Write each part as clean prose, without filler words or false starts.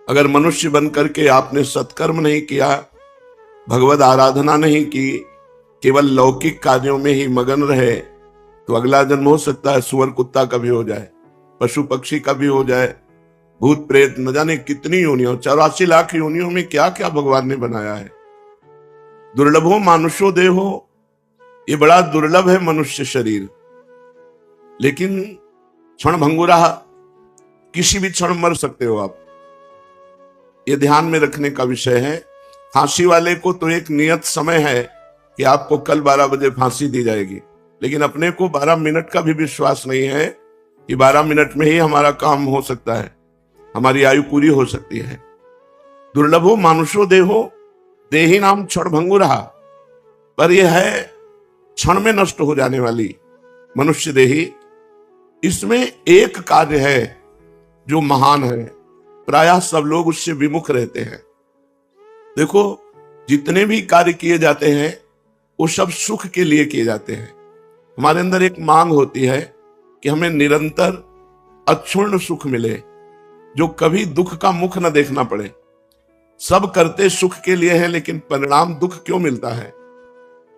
अगर मनुष्य बन करके आपने सत्कर्म नहीं किया, भगवद आराधना नहीं की, केवल लौकिक कार्यों में ही मगन रहे, तो अगला जन्म हो सकता है सुअर कुत्ता का भी हो जाए, पशु पक्षी का भी हो जाए, भूत प्रेत, न जाने कितनी योनियों, 84 लाख योनियों में क्या क्या भगवान ने बनाया है। दुर्लभो मानुषो देहो, ये बड़ा दुर्लभ है मनुष्य शरीर, लेकिन क्षण भंगुरा, किसी भी क्षण मर सकते हो आप। ये ध्यान में रखने का विषय है। फांसी वाले को तो एक नियत समय है कि आपको कल 12 बजे फांसी दी जाएगी, लेकिन अपने को 12 मिनट का भी विश्वास नहीं है कि 12 मिनट में ही हमारा काम हो सकता है, हमारी आयु पूरी हो सकती है। दुर्लभो मानुषो देहो, देही नाम क्षण भंगुरा, पर यह है क्षण में नष्ट हो जाने वाली मनुष्य देही। इसमें एक कार्य है जो महान है, प्रायः सब लोग उससे विमुख रहते हैं। देखो, जितने भी कार्य किए जाते हैं वो सब सुख के लिए किए जाते हैं। हमारे अंदर एक मांग होती है कि हमें निरंतर अक्षुण्ण सुख मिले, जो कभी दुख का मुख न देखना पड़े। सब करते सुख के लिए है, लेकिन परिणाम दुख क्यों मिलता है?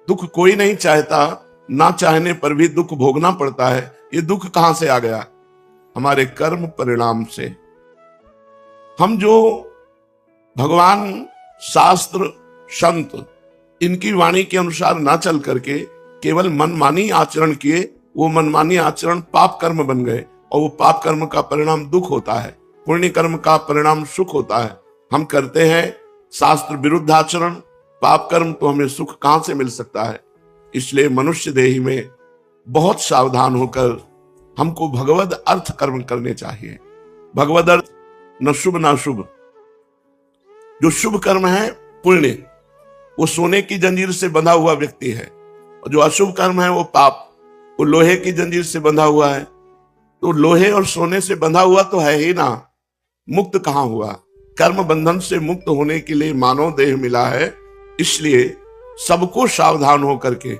दुख कोई नहीं चाहता, ना चाहने पर भी दुख भोगना पड़ता है। ये दुख कहां से आ गया? हमारे कर्म परिणाम से। हम जो भगवान, शास्त्र, संत, इनकी वाणी के अनुसार ना चल करके केवल मनमानी आचरण किए, वो मनमानी आचरण पाप कर्म बन गए, और वो पाप कर्म का परिणाम दुख होता है, पुण्य कर्म का परिणाम सुख होता है। हम करते हैं शास्त्र विरुद्ध आचरण, पाप कर्म, तो हमें सुख कहां से मिल सकता है? इसलिए मनुष्य देही में बहुत सावधान होकर हमको भगवद अर्थ कर्म करने चाहिए। भगवद अर्थ न शुभ ना शुभ। जो शुभ कर्म है पुण्य, वो सोने की जंजीर से बंधा हुआ व्यक्ति है, और जो अशुभ कर्म है वो पाप, वो लोहे की जंजीर से बंधा हुआ है। तो लोहे और सोने से बंधा हुआ तो है ही ना, मुक्त कहां हुआ? कर्म बंधन से मुक्त होने के लिए मानव देह मिला है। इसलिए सबको सावधान होकर के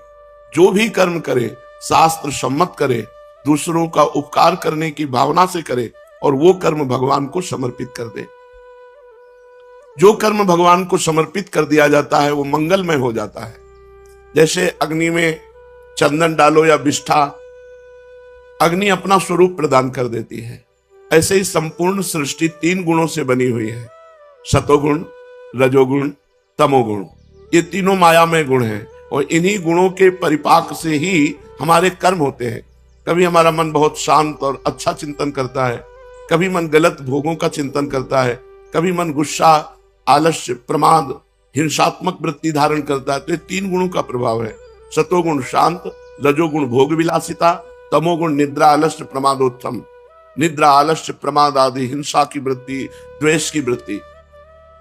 जो भी कर्म करे शास्त्र सम्मत करे, दूसरों का उपकार करने की भावना से करे, और वो कर्म भगवान को समर्पित कर दे। जो कर्म भगवान को समर्पित कर दिया जाता है वो मंगलमय हो जाता है। जैसे अग्नि में चंदन डालो या विष्ठा, अग्नि अपना स्वरूप प्रदान कर देती है। ऐसे ही संपूर्ण सृष्टि 3 गुणों से बनी हुई है, सतोगुण, रजोगुण, तमोगुण। ये तीनों मायामय गुण हैं, और इन्हीं गुणों के परिपाक से ही हमारे कर्म होते हैं। कभी हमारा मन बहुत शांत और अच्छा चिंतन करता है, कभी मन गलत भोगों का चिंतन करता है, कभी मन गुस्सा, आलस्य, प्रमाद, हिंसात्मक वृत्ति धारण करता है। तो ये 3 गुणों का प्रभाव है। सतोगुण शांत, रजोगुण भोग विलासिता, तमोगुण निद्रा, आलस्य, प्रमादोत्थम। निद्रा, आलस्य, प्रमाद आदि हिंसा की वृत्ति, द्वेष की वृत्ति,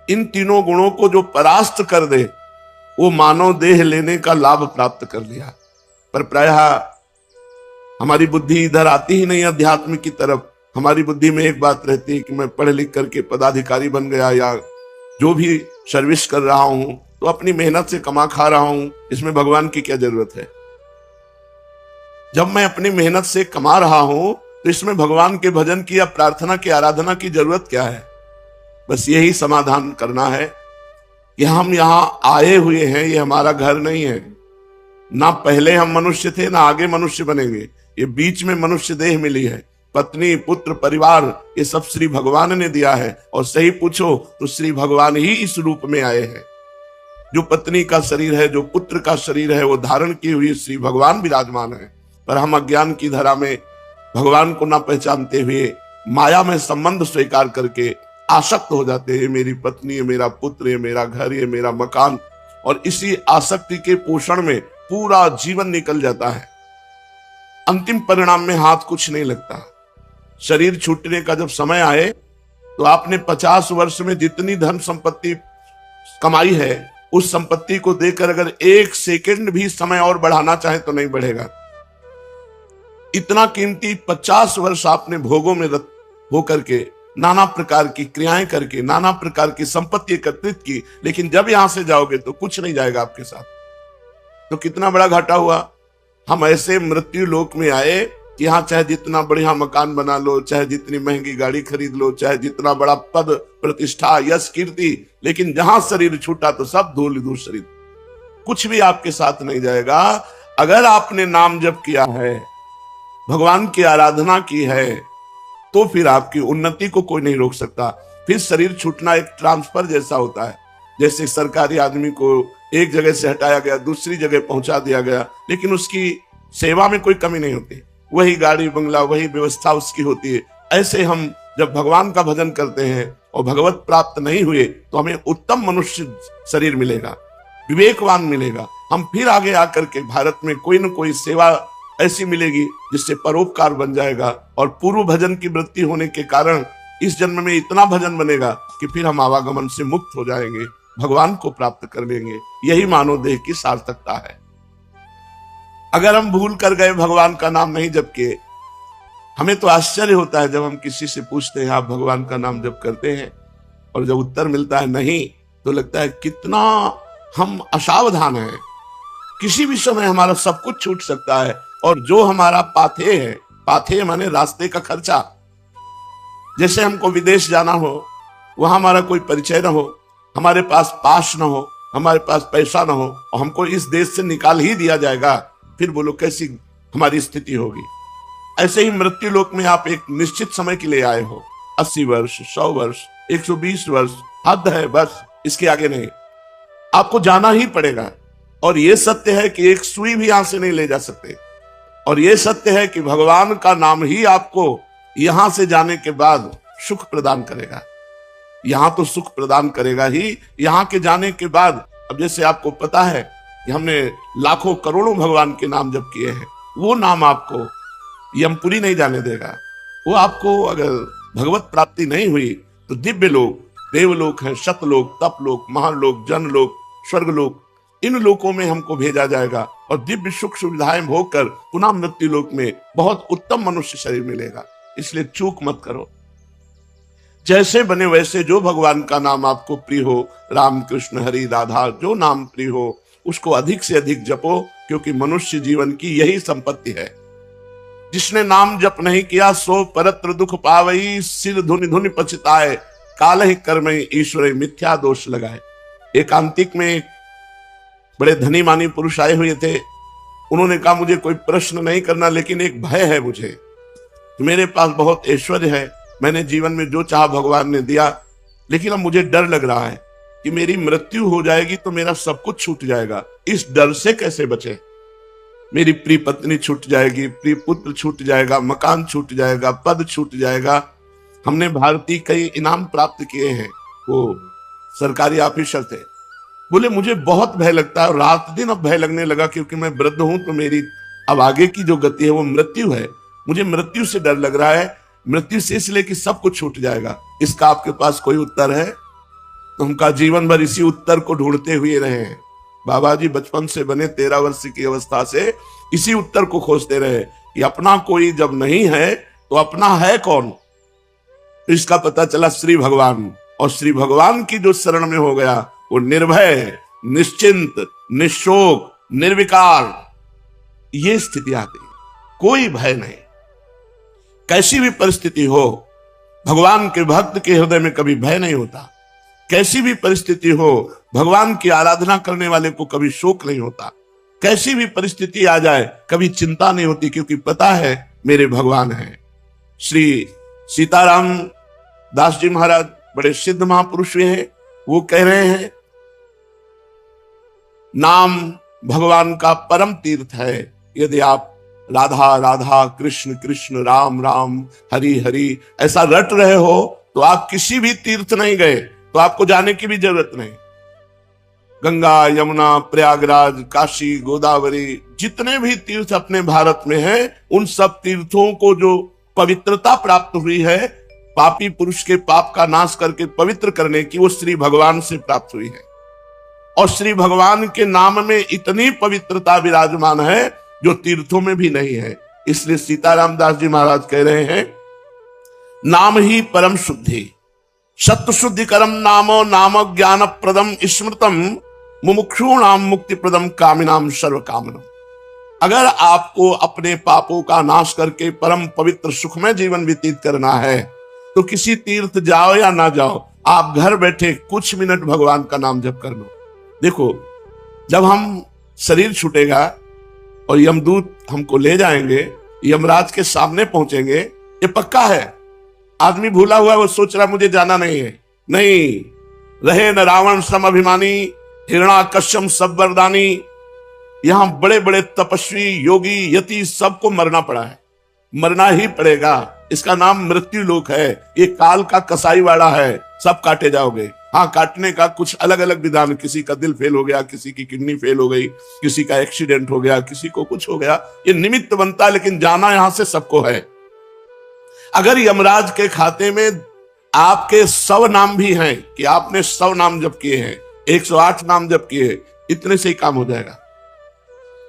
इन तीनों गुणों को जो परास्त कर दे, वो मानव देह लेने का लाभ प्राप्त कर लिया। पर प्रायः हमारी बुद्धि इधर आती ही नहीं अध्यात्म की तरफ। हमारी बुद्धि में एक बात रहती है कि मैं पढ़ लिख करके पदाधिकारी बन गया, या जो भी सर्विस कर रहा हूं तो अपनी मेहनत से कमा खा रहा हूं, इसमें भगवान की क्या जरूरत है? जब मैं अपनी मेहनत से कमा रहा हूं तो इसमें भगवान के भजन की या प्रार्थना की, आराधना की जरूरत क्या है? बस यही समाधान करना है कि हम यहां आए हुए हैं, ये हमारा घर नहीं है। ना पहले हम मनुष्य थे, ना आगे मनुष्य बनेंगे। ये बीच में मनुष्य देह मिली है। पत्नी, पुत्र, परिवार, ये सब श्री भगवान ने दिया है। और सही पूछो तो श्री भगवान ही इस रूप में आए हैं। जो पत्नी का शरीर है, जो पुत्र का शरीर है, वो धारण की हुई श्री भगवान विराजमान है। पर हम अज्ञान की धारा में भगवान को ना पहचानते हुए माया में संबंध स्वीकार करके आसक्त हो जाते हैं। मेरी पत्नी है, मेरा पुत्र है, मेरा घर है, मेरा मकान, और इसी आसक्ति के पोषण में पूरा जीवन निकल जाता है। अंतिम परिणाम में हाथ कुछ नहीं लगता। शरीर छूटने का जब समय आए तो आपने 50 वर्ष में जितनी धन संपत्ति कमाई है, उस संपत्ति को देकर अगर 1 सेकंड भी समय और बढ़ाना चाहे तो नहीं बढ़ेगा। इतना कीमती 50 वर्ष आपने भोगों में रत होकर के, नाना प्रकार की क्रियाएं करके, नाना प्रकार की संपत्ति एकत्रित की, लेकिन जब यहां से जाओगे तो कुछ नहीं जाएगा आपके साथ। तो कितना बड़ा घाटा हुआ। हम ऐसे मृत्यु लोक में आए कि यहाँ चाहे जितना बढ़िया मकान बना लो, चाहे जितनी महंगी गाड़ी खरीद लो, चाहे जितना बड़ा पद प्रतिष्ठा यश कीर्ति, लेकिन जहां शरीर छूटा तो सब धूल धूल शरीर, कुछ भी आपके साथ नहीं जाएगा। अगर आपने नाम जप किया है, भगवान की आराधना की है, तो फिर आपकी उन्नति को कोई नहीं रोक सकता। फिर शरीर छूटना एक ट्रांसफर जैसा होता है, जैसे सरकारी आदमी को एक जगह से हटाया गया, दूसरी जगह पहुंचा दिया गया, लेकिन उसकी सेवा में कोई कमी नहीं होती, वही गाड़ी बंगला वही व्यवस्था उसकी होती है। ऐसे हम जब भगवान का भजन करते हैं और भगवत प्राप्त नहीं हुए तो हमें उत्तम मनुष्य शरीर मिलेगा, विवेकवान मिलेगा। हम फिर आगे आकर के भारत में कोई न कोई सेवा ऐसी मिलेगी जिससे परोपकार बन जाएगा, और पूर्व भजन की वृत्ति होने के कारण इस जन्म में इतना भजन बनेगा कि फिर हम आवागमन से मुक्त हो जाएंगे, भगवान को प्राप्त कर लेंगे। यही मानव देह की सार्थकता है। अगर हम भूल कर गए, भगवान का नाम नहीं जप किए, हमें तो आश्चर्य होता है जब हम किसी से पूछते हैं आप भगवान का नाम जप करते हैं, और जब उत्तर मिलता है नहीं, तो लगता है कितना हम असावधान हैं। किसी भी समय हमारा सब कुछ छूट सकता है, और जो हमारा पाथे है, पाथे माने रास्ते का खर्चा, जैसे हमको विदेश जाना हो, वहां हमारा कोई परिचय ना हो, हमारे पास पास ना हो, हमारे पास पैसा ना हो, और हमको इस देश से निकाल ही दिया जाएगा, फिर बोलो कैसी हमारी स्थिति होगी। ऐसे ही मृत्यु लोक में आप एक निश्चित समय के लिए आए हो, 80 वर्ष, 100 वर्ष, 120 वर्ष, हद है बस, इसके आगे नहीं। आपको जाना ही पड़ेगा, और यह सत्य है कि एक सुई भी यहां से नहीं ले जा सकते, और यह सत्य है कि भगवान का नाम ही आपको यहां से जाने के बाद सुख प्रदान करेगा। यहां तो सुख प्रदान करेगा ही, यहां के जाने के बाद। अब जैसे आपको पता है कि हमने लाखों करोड़ों भगवान के नाम जप किए हैं, वो नाम आपको यमपुरी नहीं जाने देगा। वो आपको अगर भगवत प्राप्ति नहीं हुई तो दिव्य लोक, देवलोक है, शतलोक, तपलोक, महालोक, जनलोक, स्वर्गलोक, इन लोकों में हमको भेजा जाएगा, और दिव्य सुख सुविधाएं भोग कर पुनः मृत्यु लोक में बहुत उत्तम मनुष्य शरीर मिलेगा। इसलिए चूक मत करो। जैसे बने वैसे जो भगवान का नाम आपको प्रिय हो, राम कृष्ण हरि राधा, जो नाम प्रिय हो उसको अधिक से अधिक जपो, क्योंकि मनुष्य जीवन की यही संपत्ति है। जिसने नाम जप नहीं किया सो परत्र दुख पावई, सिर धुनि धुनि पछताए, काल ही कर्म ईश्वर मिथ्या दोष लगाए। एकांतिक में एक बड़े धनी मानी पुरुष आए हुए थे। उन्होंने कहा मुझे कोई प्रश्न नहीं करना, लेकिन एक भय है मुझे, मेरे पास बहुत ऐश्वर्य है, मैंने जीवन में जो चाहा भगवान ने दिया, लेकिन अब मुझे डर लग रहा है कि मेरी मृत्यु हो जाएगी तो मेरा सब कुछ छूट जाएगा। इस डर से कैसे बचे? मेरी प्रिय पत्नी छूट जाएगी, प्रिय पुत्र छूट जाएगा, मकान छूट जाएगा, पद छूट जाएगा। हमने भारतीय कई इनाम प्राप्त किए हैं, वो सरकारी ऑफिसर थे। बोले मुझे बहुत भय लगता है, रात दिन अब भय लगने लगा, क्योंकि मैं वृद्ध हूं, तो मेरी अब आगे की जो गति है वो मृत्यु है। मुझे मृत्यु से डर लग रहा है, मृत्यु से इसलिए कि सब कुछ छूट जाएगा। इसका आपके पास कोई उत्तर है? तो उनका जीवन भर इसी उत्तर को ढूंढते हुए रहे हैं। बाबा जी बचपन से बने 13 वर्ष की अवस्था से इसी उत्तर को खोजते रहे कि अपना कोई जब नहीं है तो अपना है कौन। इसका पता चला श्री भगवान, और श्री भगवान की जो शरण में हो गया वो निर्भय, निश्चिंत, निशोक, निर्विकार, ये स्थिति आती, कोई भय नहीं। कैसी भी परिस्थिति हो, भगवान के भक्त के हृदय में कभी भय नहीं होता। कैसी भी परिस्थिति हो, भगवान की आराधना करने वाले को कभी शोक नहीं होता। कैसी भी परिस्थिति आ जाए कभी चिंता नहीं होती, क्योंकि पता है मेरे भगवान हैं। श्री सीताराम दास जी महाराज बड़े सिद्ध महापुरुष हैं। वो कह रहे हैं नाम भगवान का परम तीर्थ है। यदि आप राधा राधा, कृष्ण कृष्ण, राम राम, हरि हरि ऐसा रट रहे हो तो आप किसी भी तीर्थ नहीं गए, तो आपको जाने की भी जरूरत नहीं। गंगा, यमुना, प्रयागराज, काशी, गोदावरी, जितने भी तीर्थ अपने भारत में हैं, उन सब तीर्थों को जो पवित्रता प्राप्त हुई है, पापी पुरुष के पाप का नाश करके पवित्र करने की, वो श्री भगवान से प्राप्त हुई है। और श्री भगवान के नाम में इतनी पवित्रता विराजमान है जो तीर्थों में भी नहीं है। इसलिए सीताराम दास जी महाराज कह रहे हैं नाम ही परम शुद्धि, सत्य शुद्धि करम नामो, नाम ज्ञान प्रदम स्मृतम, मुमुक्षूणाम मुक्ति प्रदम, कामिनाम सर्व कामनम। अगर आपको अपने पापों का नाश करके परम पवित्र सुखमय जीवन व्यतीत करना है तो किसी तीर्थ जाओ या ना जाओ, आप घर बैठे कुछ मिनट भगवान का नाम जप कर लो। देखो, जब हम शरीर छूटेगा और यमदूत हमको ले जाएंगे, यमराज के सामने पहुंचेंगे, ये पक्का है। आदमी भूला हुआ, वो सोच रहा मुझे जाना नहीं है। नहीं, रहे न रावण सम अभिमानी, हिरणाकश्यप सब वरदानी। यहां बड़े बड़े तपस्वी, योगी, यति सबको मरना पड़ा है, मरना ही पड़ेगा। इसका नाम मृत्यु लोक है। ये काल का कसाई वाला है, सब काटे जाओगे। हाँ, काटने का कुछ अलग अलग विधान, किसी का दिल फेल हो गया, किसी की किडनी फेल हो गई, किसी का एक्सीडेंट हो गया, किसी को कुछ हो गया, ये निमित्त बनता है, लेकिन जाना यहां से सबको है। अगर यमराज के खाते में आपके 100 नाम भी हैं कि आपने 100 नाम जप किए हैं, 108 नाम जप किए हैं, इतने से ही काम हो जाएगा।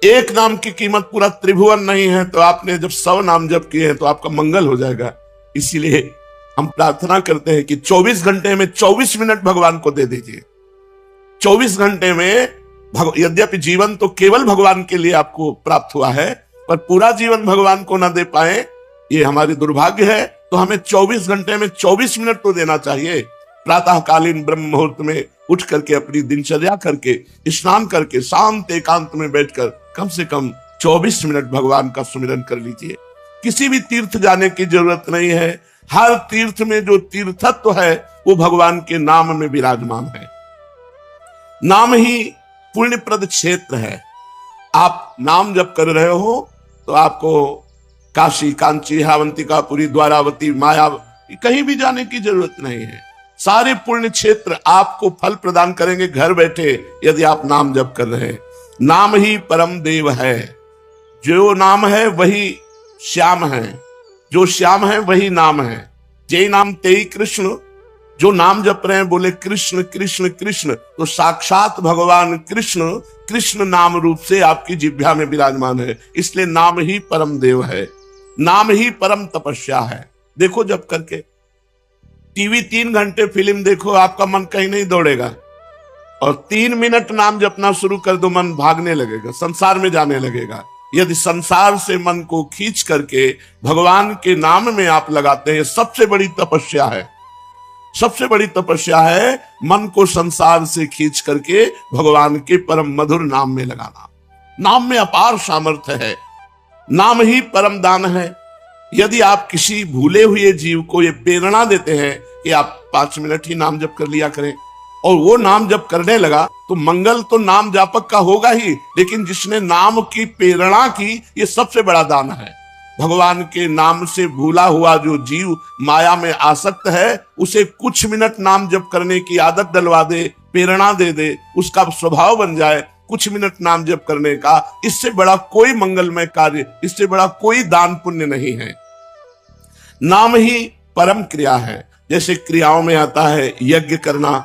एक नाम की कीमत पूरा त्रिभुवन नहीं है, तो आपने जब 100 नाम जप किए हैं तो आपका मंगल हो जाएगा। इसीलिए हम प्रार्थना करते हैं कि 24 घंटे में 24 मिनट भगवान को दे दीजिए। 24 घंटे में यद्यपि जीवन तो केवल भगवान के लिए आपको प्राप्त हुआ है, पर पूरा जीवन भगवान को ना दे पाए, ये हमारी दुर्भाग्य है। तो हमें 24 घंटे में 24 मिनट तो देना चाहिए। प्रातःकालीन ब्रह्म मुहूर्त में उठ करके अपनी दिनचर्या करके, स्नान करके, शांत एकांत में बैठकर कम से कम 24 मिनट भगवान का सुमिरन कर लीजिए। किसी भी तीर्थ जाने की जरूरत नहीं है। हर तीर्थ में जो तीर्थत्व है वो भगवान के नाम में विराजमान है। नाम ही पुण्यप्रद क्षेत्र है। आप नाम जप कर रहे हो तो आपको काशी, कांची, हावंतिका, पुरी, द्वारावती, माया कहीं भी जाने की जरूरत नहीं है। सारे पुण्य क्षेत्र आपको फल प्रदान करेंगे घर बैठे, यदि आप नाम जप कर रहे हैं। नाम ही परम देव है। जो नाम है वही श्याम है, जो श्याम है वही नाम है। जय नाम तेई कृष्ण। जो नाम जप रहे हैं बोले कृष्ण कृष्ण कृष्ण, तो साक्षात भगवान कृष्ण कृष्ण नाम रूप से आपकी जिह्वा में विराजमान है। इसलिए नाम ही परम देव है, नाम ही परम तपस्या है। देखो जप करके, टीवी 3 घंटे फिल्म देखो, आपका मन कहीं नहीं दौड़ेगा, और 3 मिनट नाम जपना शुरू कर दो, मन भागने लगेगा, संसार में जाने लगेगा। यदि संसार से मन को खींच करके भगवान के नाम में आप लगाते हैं, सबसे बड़ी तपस्या है। सबसे बड़ी तपस्या है मन को संसार से खींच करके भगवान के परम मधुर नाम में लगाना। नाम में अपार सामर्थ्य है। नाम ही परम दान है। यदि आप किसी भूले हुए जीव को ये प्रेरणा देते हैं कि आप 5 मिनट ही नाम जप कर लिया करें, और वो नाम जप करने लगा, तो मंगल तो नाम जापक का होगा ही, लेकिन जिसने नाम की प्रेरणा की, ये सबसे बड़ा दान है। भगवान के नाम से भूला हुआ जो जीव माया में आसक्त है, उसे कुछ मिनट नाम जप करने की आदत डलवा दे, प्रेरणा दे दे, उसका स्वभाव बन जाए कुछ मिनट नाम जप करने का। इससे बड़ा कोई मंगलमय कार्य, इससे बड़ा कोई दान पुण्य नहीं है। नाम ही परम क्रिया है। जैसे क्रियाओं में आता है यज्ञ करना,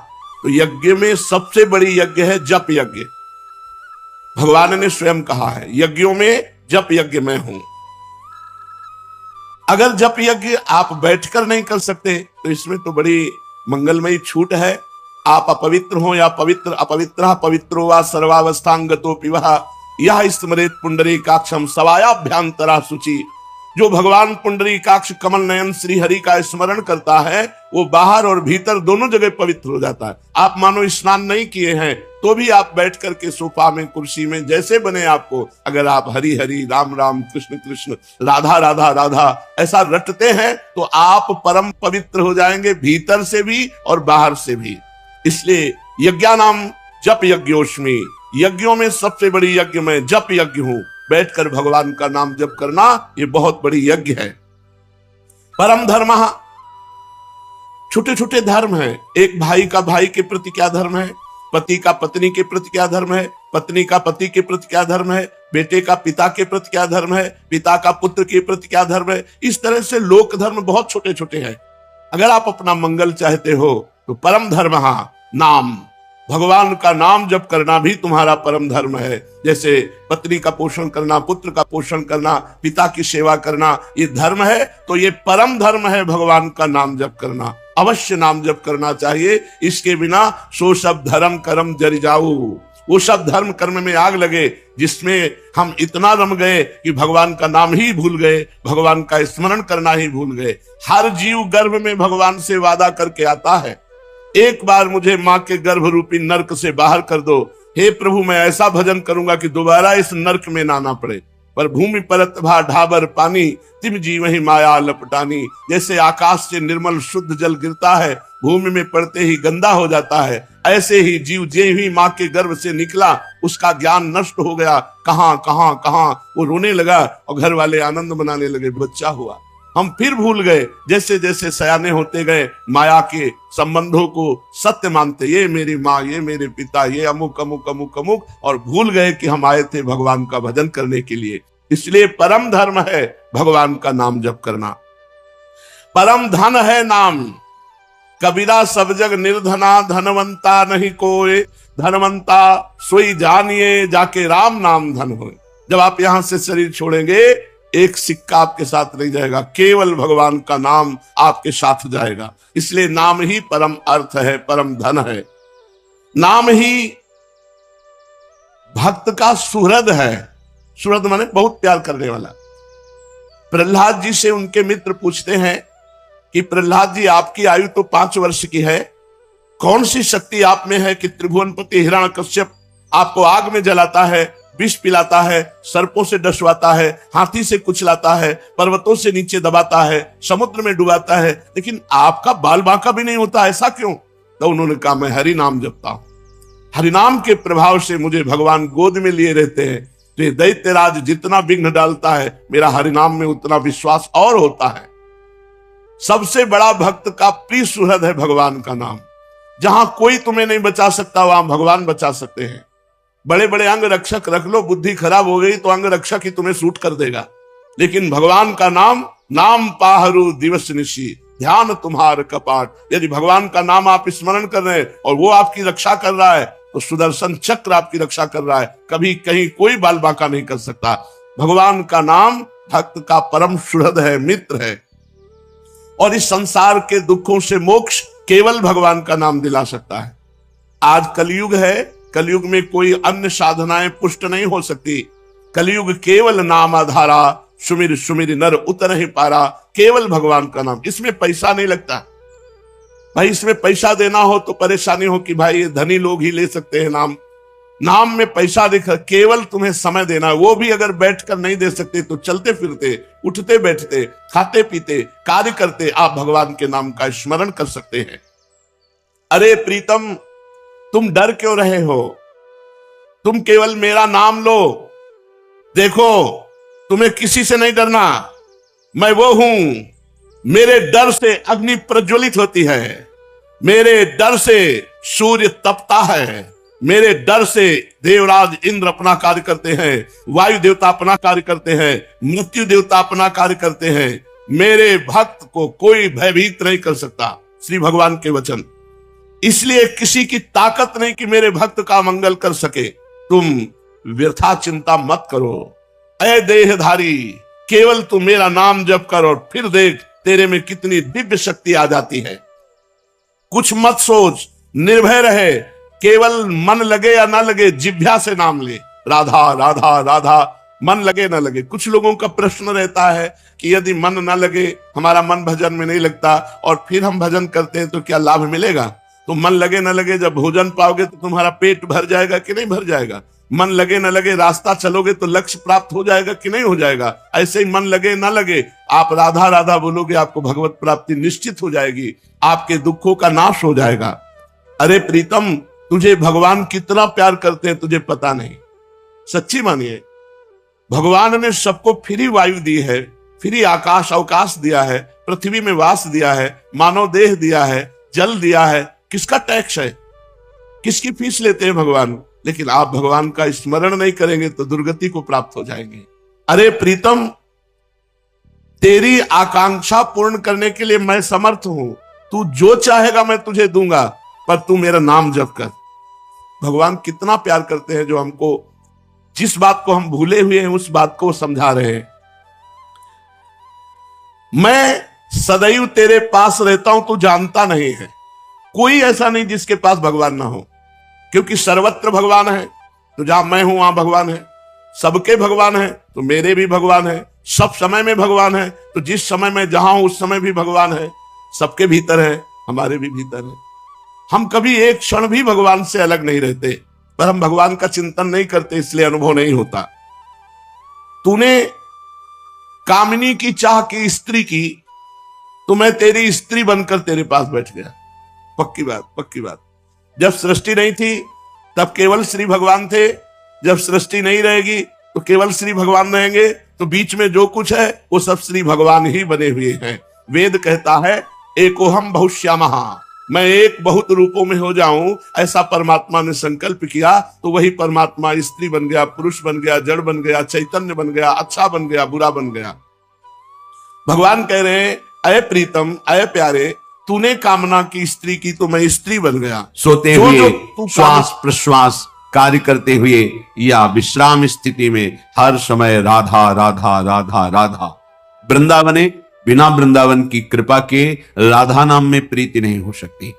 तो यज्ञ में सबसे बड़ी यज्ञ है जप यज्ञ। भगवान ने स्वयं कहा है, यज्ञों में जप यज्ञ मैं हूं। अगर जप यज्ञ आप बैठकर नहीं कर सकते, तो इसमें तो बड़ी मंगलमयी छूट है। आप अपवित्र हो या पवित्र, अपवित्र पवित्रो वा सर्वावस्थांगतो पिवः यह स्मरेत पुंडरीकाक्षम सवायाभ्यांतरा शुचि। जो भगवान पुंडरीकाक्ष कमल नयन श्री हरि का स्मरण करता है, वो बाहर और भीतर दोनों जगह पवित्र हो जाता है। आप मानो स्नान नहीं किए हैं तो भी आप बैठ करके सोफा में, कुर्सी में, जैसे बने आपको, अगर आप हरि हरि, राम राम, कृष्ण कृष्ण, राधा राधा राधा ऐसा रटते हैं, तो आप परम पवित्र हो जाएंगे, भीतर से भी और बाहर से भी। इसलिए यज्ञानाम जप यज्ञोस्मि, यज्ञों में सबसे बड़ी यज्ञ मैं जप यज्ञ हूं। बैठकर भगवान का नाम जप करना ये बहुत बड़ी यज्ञ है। परम धर्म, छोटे छोटे धर्म हैं। एक भाई का भाई के प्रति क्या धर्म है, पति का पत्नी के प्रति क्या धर्म है, पत्नी का पति के प्रति क्या धर्म है, बेटे का पिता के प्रति क्या धर्म है, पिता का पुत्र के प्रति क्या धर्म है। इस तरह से लोक धर्म बहुत छोटे छोटे हैं। अगर आप अपना मंगल चाहते हो तो परम धर्म नाम, भगवान का नाम जप करना भी तुम्हारा परम धर्म है। जैसे पत्नी का पोषण करना, पुत्र का पोषण करना, पिता की सेवा करना, ये धर्म है, तो ये परम धर्म है भगवान का नाम जप करना। अवश्य नाम जप करना चाहिए। इसके बिना सो सब धर्म कर्म जरि जाऊ, वो सब धर्म कर्म में आग लगे जिसमें हम इतना रम गए कि भगवान का नाम ही भूल गए, भगवान का स्मरण करना ही भूल गए। हर जीव गर्भ में भगवान से वादा करके आता है, एक बार मुझे मां के गर्भ रूपी नरक से बाहर कर दो, हे प्रभु मैं ऐसा भजन करूंगा कि दोबारा इस नरक में ना आना पड़े। पर भूमि परत भा ढाबर पानी, तिम जीव ही माया लपटानी। जैसे आकाश से निर्मल शुद्ध जल गिरता है, भूमि में पड़ते ही गंदा हो जाता है, ऐसे ही जीव जे ही माँ के गर्भ से निकला उसका ज्ञान नष्ट हो गया। कहां कहां कहां वो रोने लगा और घर वाले आनंद मनाने लगे, बच्चा हुआ। हम फिर भूल गए, जैसे जैसे सयाने होते गए माया के संबंधों को सत्य मानते, ये मेरी माँ, ये मेरे पिता, ये अमुक अमुक अमुक अमुक, और भूल गए कि हम आए थे भगवान का भजन करने के लिए। इसलिए परम धर्म है भगवान का नाम जप करना, परम धन है नाम। कबीरा सब जग निर्धना, धनवंता नहीं कोई, धनवंता सोई जानिए जाके राम नाम धन होए। जब आप यहां से शरीर छोड़ेंगे एक सिक्का आपके साथ नहीं जाएगा, केवल भगवान का नाम आपके साथ जाएगा। इसलिए नाम ही परम अर्थ है, परम धन है। नाम ही भक्त का सुहृद है। सुहृद माने बहुत प्यार करने वाला। प्रहलाद जी से उनके मित्र पूछते हैं कि प्रहलाद जी आपकी आयु तो 5 वर्ष की है, कौन सी शक्ति आप में है कि त्रिभुवनपति हिरण्यकश्यप आपको आग में जलाता है, विष पिलाता है, सर्पों से डसवाता है, हाथी से कुचलाता है, पर्वतों से नीचे दबाता है, समुद्र में डुबाता है, लेकिन आपका बाल बांका भी नहीं होता, ऐसा क्यों? तो उन्होंने कहा मैं हरि नाम जपता हूं, हरिनाम के प्रभाव से मुझे भगवान गोद में लिए रहते हैं। तो ये दैत्यराज जितना विघ्न डालता है मेरा हरिनाम में उतना विश्वास और होता है। सबसे बड़ा भक्त का प्रिय सुहृद है भगवान का नाम। जहां कोई तुम्हें नहीं बचा सकता वहां भगवान बचा सकते हैं। बड़े बड़े अंग रक्षक रख लो, बुद्धि खराब हो गई तो अंग रक्षक ही तुम्हें सूट कर देगा, लेकिन भगवान का नाम, नाम पाहरू दिवस निशी, ध्यान तुम्हार कपाट। यदि भगवान का नाम आप स्मरण कर रहे हैं और वो आपकी रक्षा कर रहा है तो सुदर्शन चक्र आपकी रक्षा कर रहा है, कभी कहीं कोई बाल बांका नहीं कर सकता। भगवान का नाम भक्त का परम सुहृद है, मित्र है, और इस संसार के दुखों से मोक्ष केवल भगवान का नाम दिला सकता है। आज कलयुग है, कलयुग में कोई अन्य साधनाएं पुष्ट नहीं हो सकती। कलयुग केवल नाम आधारा, सुमिर सुमिर नर उतर ही पारा। केवल भगवान का नाम, इसमें पैसा नहीं लगता भाई। इसमें पैसा देना हो तो परेशानी हो कि भाई ये धनी लोग ही ले सकते हैं नाम। नाम में पैसा दिखा, केवल तुम्हें समय देना, वो भी अगर बैठकर नहीं दे सकते तो चलते फिरते, उठते बैठते, खाते पीते, कार्य करते आप भगवान के नाम का स्मरण कर सकते हैं। अरे प्रीतम तुम डर क्यों रहे हो? तुम केवल मेरा नाम लो। देखो तुम्हें किसी से नहीं डरना, मैं वो हूं। मेरे डर से अग्नि प्रज्वलित होती है, मेरे डर से सूर्य तपता है, मेरे डर से देवराज इंद्र अपना कार्य करते हैं, वायु देवता अपना कार्य करते हैं, मृत्यु देवता अपना कार्य करते हैं। मेरे भक्त को कोई भयभीत नहीं कर सकता, श्री भगवान के वचन। इसलिए किसी की ताकत नहीं कि मेरे भक्त का मंगल कर सके। तुम व्यर्था चिंता मत करो। ऐ देहधारी, केवल तू मेरा नाम जप कर और फिर देख तेरे में कितनी दिव्य शक्ति आ जाती है। कुछ मत सोच, निर्भय रहे, केवल मन लगे या ना लगे जिह्वा से नाम ले, राधा राधा राधा, मन लगे ना लगे। कुछ लोगों का प्रश्न रहता है कि यदि मन ना लगे, हमारा मन भजन में नहीं लगता और फिर हम भजन करते हैं तो क्या लाभ मिलेगा? तो मन लगे ना लगे, जब भोजन पाओगे तो तुम्हारा पेट भर जाएगा कि नहीं भर जाएगा? मन लगे ना लगे, रास्ता चलोगे तो लक्ष्य प्राप्त हो जाएगा कि नहीं हो जाएगा? ऐसे ही मन लगे ना लगे, आप राधा राधा बोलोगे, आपको भगवत प्राप्ति निश्चित हो जाएगी, आपके दुखों का नाश हो जाएगा। अरे प्रीतम, तुझे भगवान कितना प्यार करते हैं तुझे पता नहीं। सच्ची मानिए, भगवान ने सबको फ्री वायु दी है, फ्री आकाश अवकाश दिया है, पृथ्वी में वास दिया है, मानव देह दिया है, जल दिया है। किसका टैक्स है? किसकी फीस लेते हैं भगवान? लेकिन आप भगवान का स्मरण नहीं करेंगे तो दुर्गति को प्राप्त हो जाएंगे। अरे प्रीतम, तेरी आकांक्षा पूर्ण करने के लिए मैं समर्थ हूं। तू जो चाहेगा मैं तुझे दूंगा, पर तू मेरा नाम जप कर। भगवान कितना प्यार करते हैं, जो हमको जिस बात को हम भूले हुए हैं उस बात को समझा रहे हैं। मैं सदैव तेरे पास रहता हूं, तू जानता नहीं है। कोई ऐसा नहीं जिसके पास भगवान ना हो, क्योंकि सर्वत्र भगवान है। तो जहां मैं हूं वहां भगवान है, सबके भगवान है तो मेरे भी भगवान है, सब समय में भगवान है तो जिस समय में जहां हूं उस समय भी भगवान है, सबके भीतर है, हमारे भी भीतर है। हम कभी एक क्षण भी भगवान से अलग नहीं रहते, पर हम भगवान का चिंतन नहीं करते, इसलिए अनुभव नहीं होता। तूने कामिनी की चाह की स्त्री की तो मैं तेरी स्त्री बनकर तेरे पास बैठ गया। पक्की बात, पक्की बात। जब सृष्टि नहीं थी तब केवल श्री भगवान थे, जब सृष्टि नहीं रहेगी तो केवल श्री भगवान रहेंगे, तो बीच में जो कुछ है वो सब श्री भगवान ही बने हुए हैं। वेद कहता है एकोहम बहुश्यामः, मैं एक बहुत रूपों में हो जाऊं, ऐसा परमात्मा ने संकल्प किया तो वही परमात्मा स्त्री बन गया, पुरुष बन गया, जड़ बन गया, चैतन्य बन गया, अच्छा बन गया, बुरा बन गया। भगवान कह रहे हैं अय प्रीतम, अय प्यारे, तूने कामना की स्त्री की तो मैं स्त्री बन गया। सोते हुए, श्वास प्रश्वास कार्य करते हुए या विश्राम स्थिति में हर समय राधा राधा राधा राधा। वृंदावने बिना वृंदावन की कृपा के राधा नाम में प्रीति नहीं हो सकती।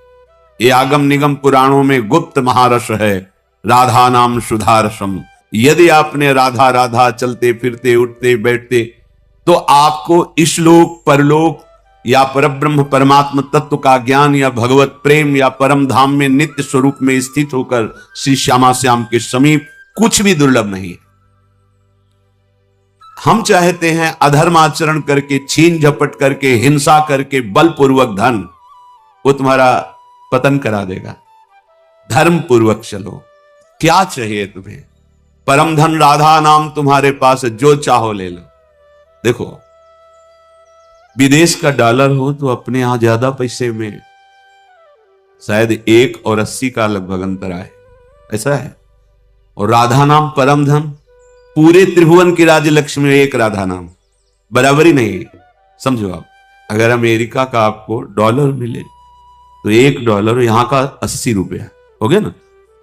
ये आगम निगम पुराणों में गुप्त महारस है, राधा नाम सुधारसम। यदि आपने राधा राधा चलते फिरते उठते बैठते तो आपको इस लोक परलोक या परब्रह्म परमात्म तत्व का ज्ञान या भगवत प्रेम या परम धाम में नित्य स्वरूप में स्थित होकर श्री श्यामा श्याम के समीप कुछ भी दुर्लभ नहीं है। हम चाहते हैं अधर्म आचरण करके, छीन झपट करके, हिंसा करके, बलपूर्वक धन, वो तुम्हारा पतन करा देगा। धर्म पूर्वक चलो। क्या चाहिए तुम्हें? परम धन राधा नाम तुम्हारे पास है, जो चाहो ले लो। देखो, विदेश का डॉलर हो तो अपने यहां ज्यादा पैसे में शायद 1 और 80 का लगभग अंतर आए, ऐसा है। और राधा नाम परम धन, पूरे त्रिभुवन की राज्य लक्ष्मी एक राधा नाम, बराबरी नहीं। समझो आप, अगर अमेरिका का आपको डॉलर मिले तो $1 यहां का 80 रुपया हो गया ना।